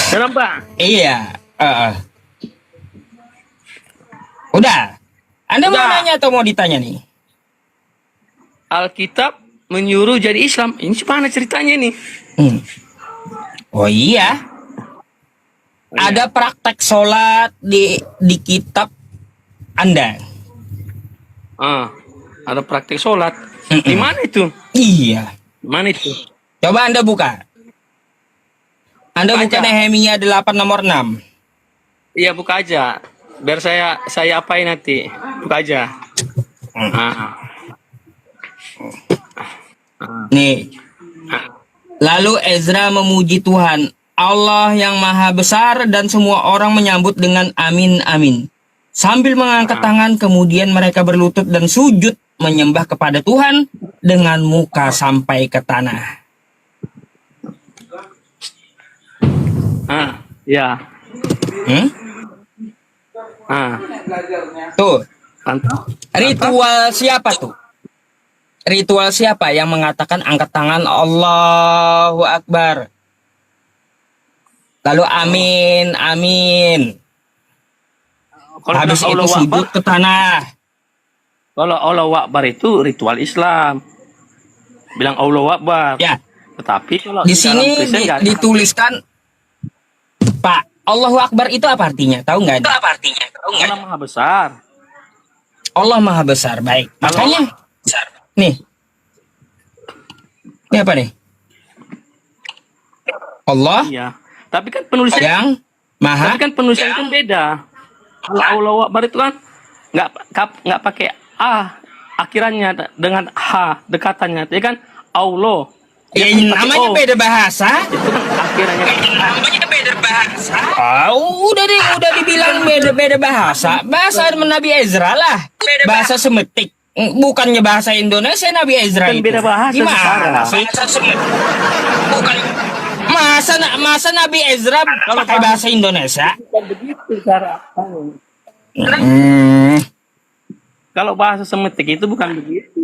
Kenapa? Iya. Udah. Anda mau Udah. nanya atau mau ditanya nih? Alkitab menyuruh jadi Islam. Ini gimana ceritanya nih? Oh iya. Ada praktek sholat di kitab Anda. Ada praktik sholat. Di mana itu? Iya. Di mana itu? Coba Anda buka. Anda buka Aja. Nehemia 8 nomor 6. Iya, buka aja. Biar saya apain nanti. Buka aja. Nih. Lalu Ezra memuji Tuhan, Allah yang maha besar, dan semua orang menyambut dengan amin amin. Sambil mengangkat tangan, kemudian mereka berlutut dan sujud menyembah kepada Tuhan dengan muka sampai ke tanah. Ya. Tuh, Mantap. ritual siapa tuh? Ritual siapa yang mengatakan angkat tangan Allahu Akbar? Lalu amin, amin. Kalau Habis bilang itu Allahu sujud Akbar, ke tanah. kalau Allahu Akbar itu ritual Islam. Bilang Allahu Akbar. Ya, Tetapi kalau di dalam sini Kristen nggak ada. dituliskan, Pak, Allahu Akbar itu apa artinya? Tahu nggak? Itu apa artinya? Tahu nggak? Allah Maha Besar. Allah Maha Besar. Baik. Kalau- Makanya, nih. Ini apa nih? Allah Iya. Tapi kan penulisan yang Maha. Tapi kan penulisan itu beda. Kalau Allahu Akbar itu kan nggak pakai a akhirannya dengan h dekatannya. Jadi kan Allah. Ya, Dia kan pakai namanya O. beda bahasa. Itu kan akhirannya. Namanya beda bahasa. Udah deh, udah dibilang beda-beda bahasa. Bahasa Nabi Ezra lah. Bahasa Semetik. Bukannya bahasa Indonesia Nabi Ezra Kan itu. beda bahasa Gimana sekarang. sih? Bukan. Masa Nabi Ezra pakai bahasa Indonesia? Bukan begitu cara. Kalau bahasa Semetik itu bukan begitu.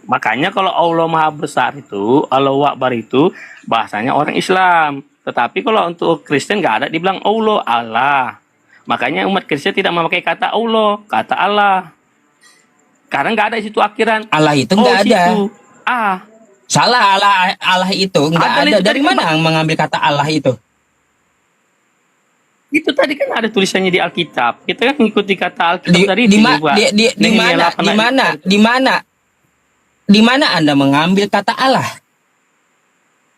Makanya kalau Allah Maha Besar itu, Allahu Akbar itu bahasanya orang Islam. Tetapi kalau untuk Kristen nggak ada dibilang Allah. Makanya umat Kristen tidak memakai kata Allah, kata Allah. Karena nggak ada di situ akhiran. Allah itu nggak ada. Situ. Salah, Allah itu nggak Ada ada. itu Dari tadi mana mengambil kata Allah itu? Itu tadi kan ada tulisannya di Alkitab. Kita kan mengikuti kata Alkitab tadi. Di mana Anda mengambil kata Allah?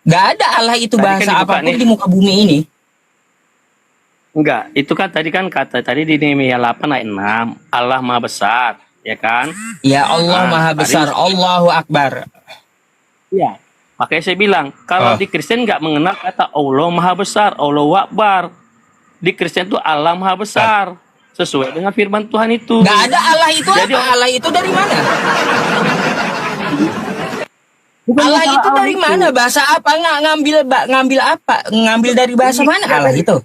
Gak ada Allah itu Tadi kan bahasa dibuka apapun nih. di muka bumi ini. Enggak, itu kan tadi kan kata tadi di Nehemia 8 ayat 6, Allah Maha Besar, ya kan? Ya Allah Maha tadi- Besar, Allahu Akbar. Iya. Makanya saya bilang, kalau di Kristen nggak mengenal kata Allah Maha Besar, Allahu Akbar. Di Kristen itu Allah Maha Besar. Sesuai dengan firman Tuhan itu. Gak ada Allah itu Jadi apa? Allah itu dari mana? Bukan Allah masalah itu dari itu. mana? Bahasa apa? Ngambil apa? Ngambil dari bahasa mana Allah itu?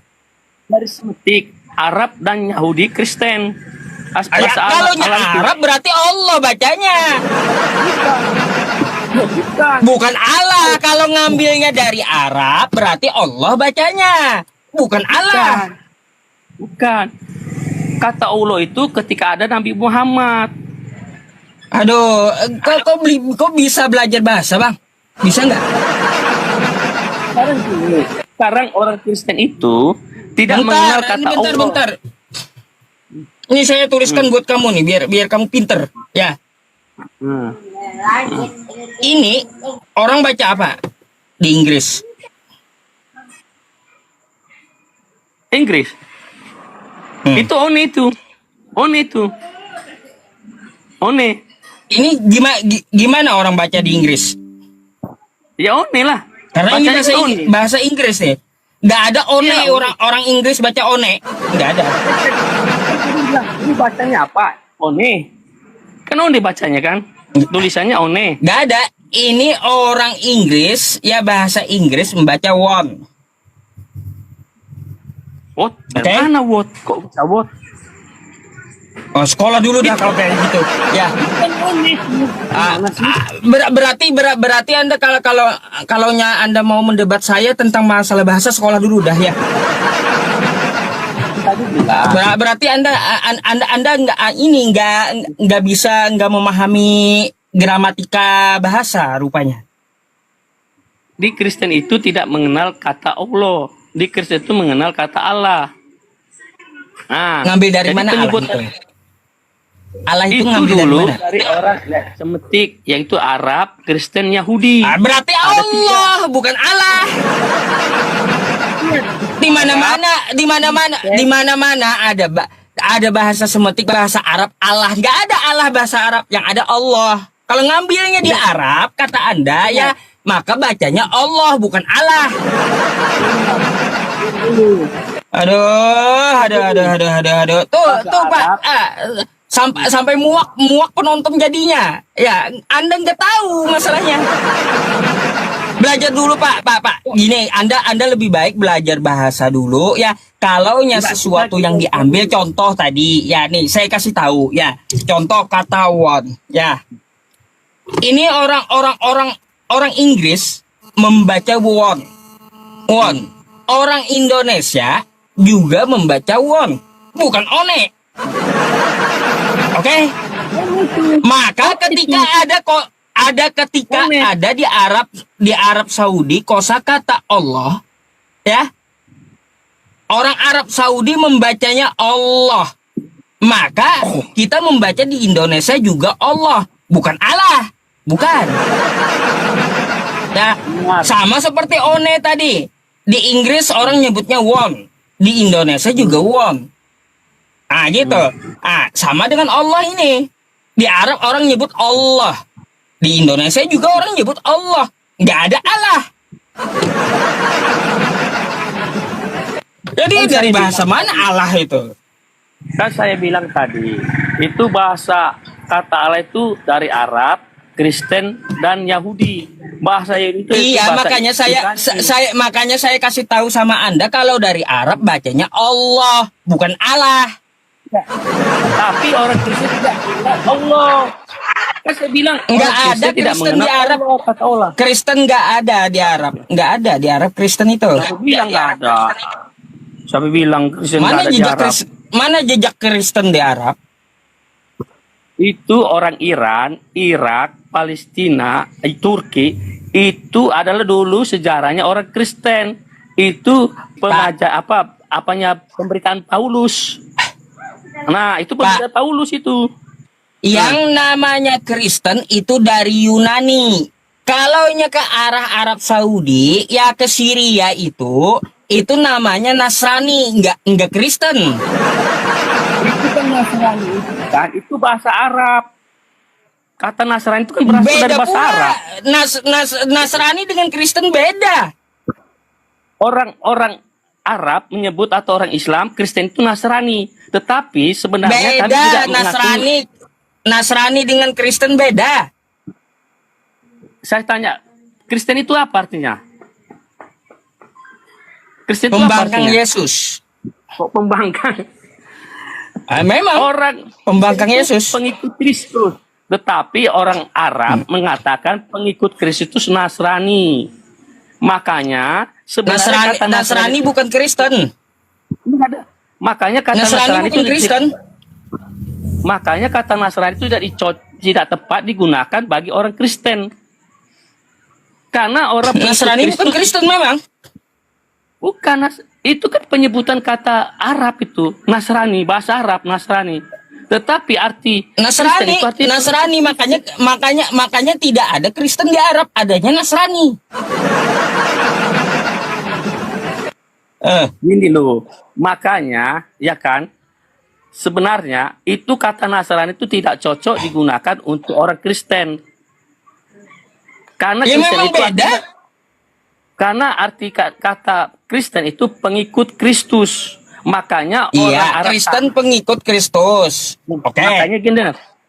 Dari Semetik, Arab dan Yahudi Kristen. Bahasa Kalau Allah itu. Arab berarti Allah bacanya. Bukan. Bukan Allah. Kalau ngambilnya dari Arab berarti Allah bacanya. Bukan Allah. Bukan. Kata Allah itu ketika ada Nabi Muhammad. Aduh, kok bisa belajar bahasa, Bang? Bisa nggak? Sekarang orang Kristen itu tidak mengenal kata Allah. Bentar. Ini saya tuliskan buat kamu nih, biar kamu pinter. Ya, ini orang baca apa di Inggris? Inggris. Itu one itu. One. Ini gimana orang baca di Inggris? Ya one lah. Karena ini Bacanya one. bahasa Inggris nih. Nggak ada one, Iya, orang Inggris baca one. Nggak ada. Ini bacanya apa? One. Kan one bacanya kan? Tulisannya one. Nggak ada. Ini orang Inggris, ya bahasa Inggris membaca one. What? Oke. Mana what? Kok bisa what? Oh, sekolah dulu dah kalau kayak gitu. Ya. Berarti Anda kalau Anda mau mendebat saya tentang masalah bahasa, sekolah dulu dah ya. tadi bilang. Berarti anda nggak bisa nggak memahami gramatika bahasa rupanya. Di Kristen itu tidak mengenal kata Allah. Di Kristen itu mengenal kata Allah. Nah, Ngambil dari jadi mana Allah penyebutan itu? Allah itu itu ngambil dari dulu mana? dari orang Semitik, yaitu Arab, Kristen, Yahudi. Berarti Allah bukan Allah. Di mana-mana ada bahasa Semitik, bahasa Arab, Allah. Nggak ada Allah bahasa Arab, yang ada Allah. Kalau ngambilnya di Arab, kata Anda ya, maka bacanya Allah bukan Allah. Aduh. Tuh Pak. Sampai muak penonton jadinya. Ya, Anda nggak tahu masalahnya. Belajar dulu Pak. Gini, Anda lebih baik belajar bahasa dulu ya. Kalaunya sesuatu yang diambil contoh tadi, ya nih saya kasih tahu ya. Contoh kata one, ya. Ini orang Inggris membaca one. Orang Indonesia juga membaca one, bukan one. Oke. Maka ketika ada di Arab Saudi kosakata Allah, ya. Orang Arab Saudi membacanya Allah. Maka kita membaca di Indonesia juga Allah, bukan Allah. Bukan. Ya, sama seperti one tadi. Di Inggris orang nyebutnya won, di Indonesia juga won. Ah gitu. Sama dengan Allah ini. Di Arab orang nyebut Allah. Di Indonesia juga orang nyebut Allah. Nggak ada Allah. Jadi dari bahasa mana Allah itu? Kan saya bilang tadi, itu bahasa kata Allah itu dari Arab, Kristen, dan Yahudi. Bahasa itu Iya, bahasa makanya saya kasih tahu sama Anda kalau dari Arab bacanya Allah, bukan Allah. Tapi orang Kristen tidak mengenal Allah. Kan saya bilang Nggak orang ada tidak Kristen di mengenal Arab. Allah, kata Allah. Kristen nggak ada di Arab, nggak ada di Arab Kristen itu. Saya bilang nggak ada. Saya bilang Kristen nggak ada di Arab. Mana jejak Kristen di Arab? Itu orang Iran, Irak, Palestina, Turki, itu adalah dulu sejarahnya orang Kristen. Itu pemberitaan Paulus. Nah, itu pemberitaan Paulus itu. Yang namanya Kristen itu dari Yunani. Kalaunya ke arah Arab Saudi, ya ke Syria itu namanya Nasrani, enggak Kristen. Itu kan Nasrani, kan itu bahasa Arab. Kata Nasrani itu kan berasal dari bahasa pula. Arab. Nasrani dengan Kristen beda. Orang Arab menyebut atau orang Islam, Kristen itu Nasrani. Tetapi sebenarnya kami Beda, tidak mengakui. Nasrani dengan Kristen beda. Saya tanya, Kristen itu apa artinya? Kristen itu apa Pembangkang artinya? Yesus. Kok pembangkang? Memang Orang pembangkang Yesus. pengikut Kristus. Tetapi orang Arab mengatakan pengikut Kristus Nasrani. Makanya sebenarnya kata Nasrani bukan Kristen. Makanya kata Nasrani bukan Kristen. Makanya kata Nasrani itu tidak tepat digunakan bagi orang Kristen. Karena orang Nasrani bukan Kristen memang. Bukan, itu kan penyebutan kata Arab itu, Nasrani, bahasa Arab Nasrani. Tetapi arti Nasrani, Kristen itu arti Nasrani makanya tidak ada Kristen di Arab, adanya Nasrani. Gini loh, makanya ya kan, sebenarnya itu kata Nasrani itu tidak cocok digunakan untuk orang Kristen. Karena Ya Kristen memang itu beda. karena arti kata Kristen itu pengikut Kristus. Makanya orang Iya, Arab Kristen pengikut Kristus. Oke. Makanya gini,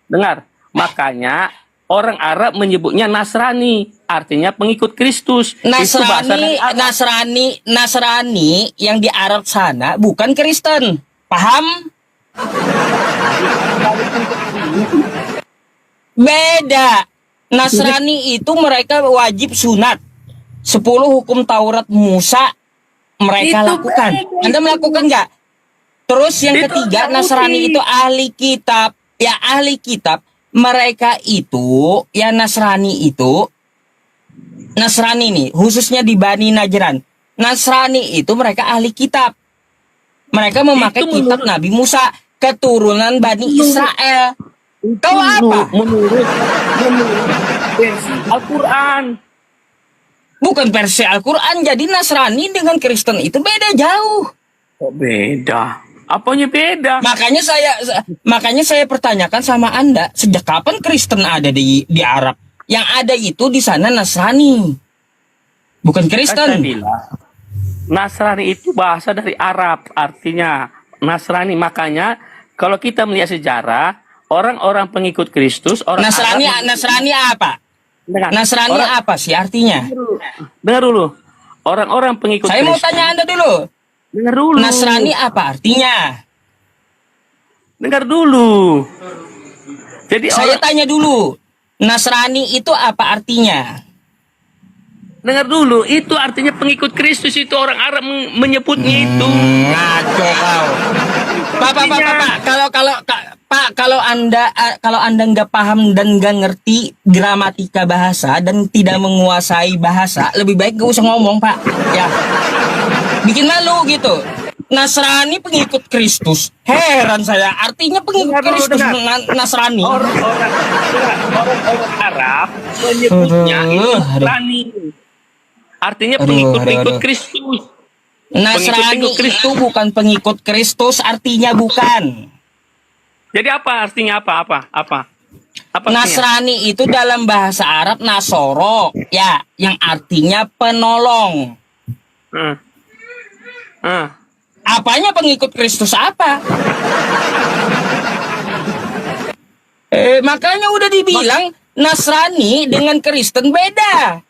dengar. Makanya orang Arab menyebutnya Nasrani, artinya pengikut Kristus. Itu bahasa dari Arab. Nasrani yang di Arab sana bukan Kristen. Paham? Beda. Nasrani itu mereka wajib sunat. 10 hukum Taurat Musa mereka Itu lakukan. beda. Anda melakukan nggak? Terus yang Itu ketiga, Yahudi. Nasrani itu ahli kitab. Ya, ahli kitab. Mereka itu, ya Nasrani itu, Nasrani nih, khususnya di Bani Najran. Nasrani itu mereka ahli kitab. Mereka memakai Itu kitab menurut- Nabi Musa, keturunan Bani Israel. Kau apa? Menurut versi Al-Quran. Bukan versi Al-Quran. Jadi Nasrani dengan Kristen itu beda jauh. Kok beda? Apanya beda? Makanya saya pertanyakan sama Anda, sejak kapan Kristen ada di Arab? Yang ada itu di sana Nasrani, bukan Kan saya Kristen. bilang, Nasrani itu bahasa dari Arab, artinya Nasrani. Makanya kalau kita melihat sejarah, orang-orang pengikut Kristus, orang Nasrani Arab, Nasrani apa? dengar, Nasrani orang- apa sih artinya? dengar dulu. Orang-orang pengikut Saya mau Kristus. tanya Anda dulu. Dengar dulu. Nasrani apa artinya? Dengar dulu. Jadi Saya orang, tanya dulu. Nasrani itu apa artinya? dengar dulu. Itu artinya pengikut Kristus, itu orang Arab menyebutnya itu. Ngaco kau. Pak, kalau Anda nggak paham dan nggak ngerti gramatika bahasa dan tidak menguasai bahasa, lebih baik gak usah ngomong, Pak. Ya. Bikin malu gitu. Nasrani pengikut Kristus. Heran saya. Artinya pengikut Dengar dulu, Kristus dengar. Nasrani. Orang-orang Arab menyebutnya itu Aduh. Nasrani. Artinya Aduh, pengikut-pengikut aduh. Kristus. Nasrani Pengikut Kristus. itu bukan pengikut Kristus, artinya bukan. Jadi apa artinya apa? Apa artinya? Nasrani itu dalam bahasa Arab Nasoro, ya, yang artinya penolong. Hmm. Hmm. Apanya pengikut Kristus apa? Makanya udah dibilang Nasrani dengan Kristen beda.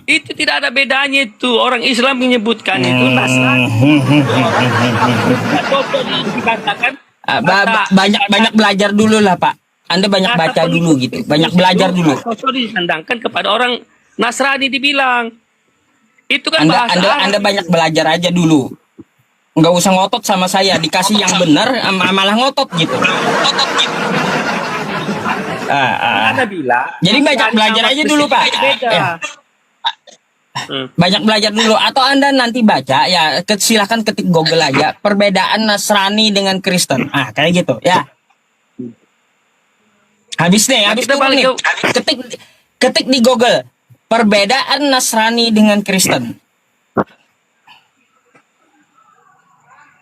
Itu tidak ada bedanya itu. Orang Islam menyebutkan itu Nasrani. Dikatakan Banyak belajar dulu lah, Pak. Anda banyak baca dulu gitu. Banyak belajar dulu. Disandangkan kepada orang Nasrani dibilang. Itu kan bahasa Arab. Anda banyak belajar aja dulu. Nggak usah ngotot sama saya. Dikasih yang benar malah ngotot gitu. Anda bilang. Jadi banyak belajar aja dulu, Pak. Beda. Ya. Banyak belajar dulu atau Anda nanti baca ya, silahkan ketik Google aja perbedaan Nasrani dengan Kristen. Kayak gitu ya. Habis Kita turun balik nih. Ketik di Google perbedaan Nasrani dengan Kristen.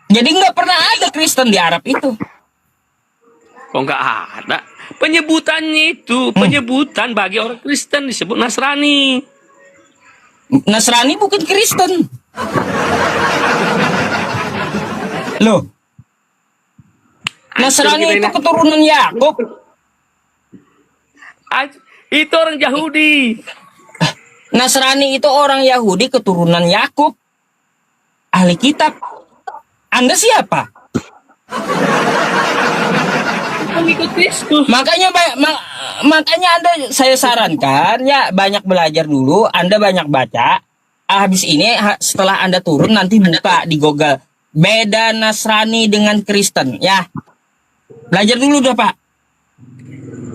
Jadi nggak pernah ada Kristen di Arab itu. Kok nggak ada? Penyebutannya itu, penyebutan bagi orang Kristen disebut Nasrani. Nasrani bukan Kristen. Loh. Nasrani itu keturunan Yakub. Itu orang Yahudi. Nasrani itu orang Yahudi keturunan Yakub. Ahli kitab. Anda siapa? Pengikut Kristus. Makanya Anda, saya sarankan ya banyak belajar dulu, Anda banyak baca. Habis ini setelah Anda turun nanti buka di Google beda Nasrani dengan Kristen ya. Belajar dulu dah, Pak.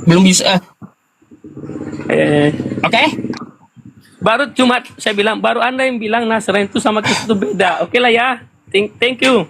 Belum bisa. Oke? Baru cuma saya bilang, baru Anda yang bilang Nasrani itu sama Kristus itu beda. Oke lah ya. Thank you.